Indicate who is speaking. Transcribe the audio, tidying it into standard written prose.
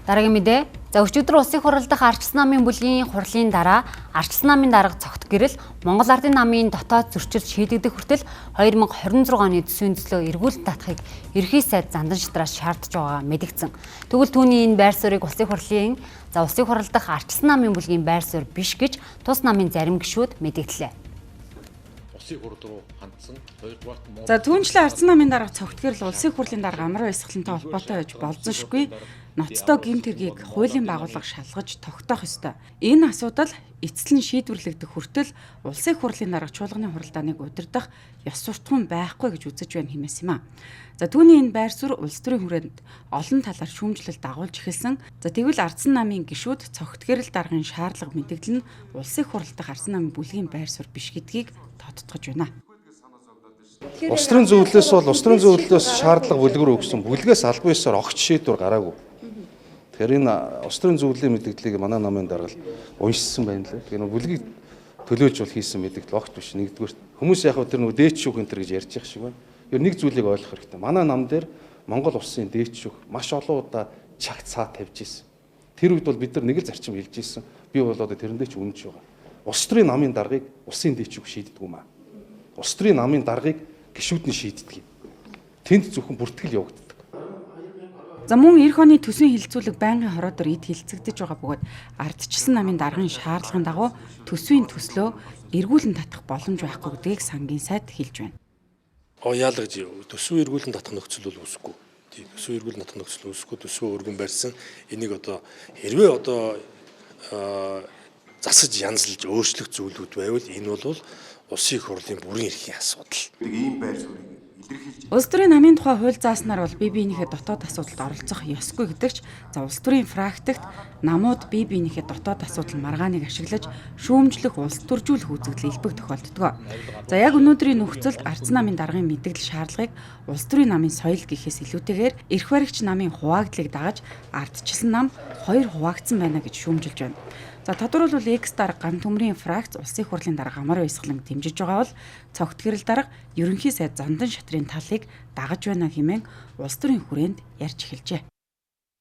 Speaker 1: Дараагийн мэдээ. За өчигдөр улсын хурал дахь ардчилсан намын бүлгийн хурлын дараа ардчилсан намын дарга цогт гэрэл Монгол Ардын намын дотоод зөрчил шийдэгдэх хүртэл 2026 оны төсвийн төслөө эргүүлэн татахыг ерхий сайд зандан шатраас шаардж байгаа мэдгдсэн. Тэгвэл түүний энэ байр суурийг улсын хурал дахь ардчилсан намын бүлгийн байр суурь биш гэж тус намын зарим гишүүд мэдгдлээ.
Speaker 2: За түүнчлэн ардчилсан намын дарга цогт гэрэл улсын хурлын дарга амар баясгалантай холбоотой байж болзошгүй. Ноцтой гэмт хэргийг хуулийн байгууллага шалгаж тогтоох ёстой. Энэ асуудал эцэслэн шийдвэрлэгдэх хүртэл улсын хурлын дарга чуулганы хуралдааныг удирдах ёс суртахуун байхгүй гэж үзэж байна хэмээс юм а. За түүний энэ байр суурь улс төрийн хүрээнд олон талаар шүүмжлэл дагуулж эхэлсэн. За тэгвэл ардсан намын гишүүд цогт гэрэл даргын шаардлага мэдэгдэл нь улсын хурал дахь ардсан намын бүлгийн байр суурь биш гэдгийг тодтогч байна.
Speaker 3: Улс төрийн зөвлөлөөс шаардлага бүлгэр өгсөн бүлгээс албан ёсоор огт шийдвэр гараагүй. Тэгэхээр энэ улс төрийн зөвлөлийн мэдээллийг манай намын дарга уншсан байна лээ. Тэгэхээр бүлгийг төлөөж бол хийсэн мэдээлэл огт биш. Нэгдүгээр хүмүүс яг тэр нөгөө дээч шүүх энэ төр гэж ярьж байгаа шиг байна. Ер нэг зүйлийг ойлгох хэрэгтэй. Манай нам дээр Монгол улсын дээч шүүх маш олон удаа чагт цаа тавьж ирсэн. Тэр үед бол бид нар нэг л зарчим хэлж ирсэн. Би бол одоо тэрэндээ ч үнэнч байгаа. Улс төрийн намын даргыг улсын дээч шүүх шийддэг юм аа. Улс төрийн намын даргыг гишүүд нь шийддэг юм. Тэнд зөвхөн бүртгэл явагддаг.
Speaker 2: За мөн эх оны төсвийн хилцүүлэг байнгын хороодор эд хилцэгдэж байгаа бөгөөд ардчилсан намын даргын шаардлагын дагуу төсвийн төслөө эргүүлэн татах боломж байхгүй гэдгийг сангийн сайд хэлж байна.
Speaker 4: Яалгаж төсвөө эргүүлэн татах нөхцөл бол үүсэхгүй. Тийм төсвөө эргүүлэн татах нөхцөл үүсэхгүй, төсвөө өргөн барьсан. Энийг одоо хэрвээ засаж янзлж өөрчлөх зүйлүүд байвал энэ бол улсын хурлын бүрэн эрхийн асуудал.
Speaker 5: Ийм байр суурийг
Speaker 2: Улс төрийн намын тухай хууль зааснаар бол бие биенийхээ дотоод асуудалд оролцох ёсгүй гэдэгч улс төрийн практикт намууд бие биенийхээ дотоод асуудал маргааныг ашиглаж шүүмжлэх улс төржүүлэх үзэгдэл илбэг тохиолддог. За яг өнөөдрийн нөхцөлд ардсан намын даргын мэдээлэл шаардлагыг улс төрийн намын соёл гэхээс илүүтэйгээр эрх баригч намын хуваагдлыг дагаж ардчилсан нам хоёр хуваагдсан байна гэж шүүмжилж байна. За тодорхойлбол X-дар ган төмрийн фракц улсын хурлын дарга амар баясгалан дэмжиж байгаа бол цогт гэрэл дарга ерөнхий сайд зандан шатрын талыг дагаж байна хэмээн улс төрийн хүрээнд ярьж эхэлжээ.